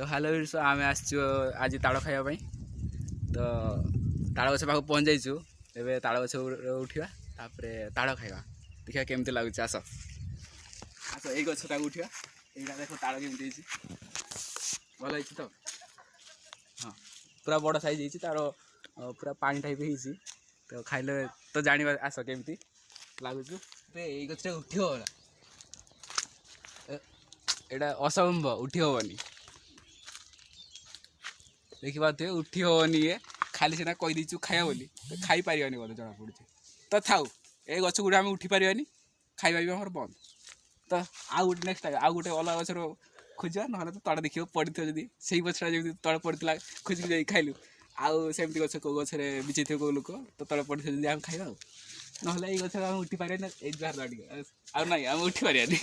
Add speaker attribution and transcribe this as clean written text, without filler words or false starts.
Speaker 1: तो हेलो आम आज ताड़ खावाई तो ताड़ गछ पाख पहुँच जाइचु एबे ताड़ गछ उठा तापर ताड़ खाइबा देखा केमती लगुच आस आस ये गछटा उठा यहाँ देख ताड़ केमती भल हो तो हाँ पूरा बड़ साइज होती तार पूरा पानी टाइप होती तो खाइले तो जान आस केमती लगुच ये गछटा उठी हो एटा असंभव उठी हेनी देखिए उठी हेनी ये खाली सीना कहीदेचु खाया बोली तो खाई पार बोले जना पड़े तो थाऊ ये गच गुड़ा आम उठी पारानी खाଇବା भी आम बंद तो आउ गोटे नेक्स्ट आउ गोटे अलग गचर खोजा ना तो तड़े देखिए पड़ी जब से गछटा जब तले पड़ा खोजिक जा खाइलु आउ सेमती गच कौ गचर बिछे थे कौ लोक तो तले पड़ी जब आम खाइबा ना ये गच उठी पारे ना ये बाहर आउ ना आम उठी पारानी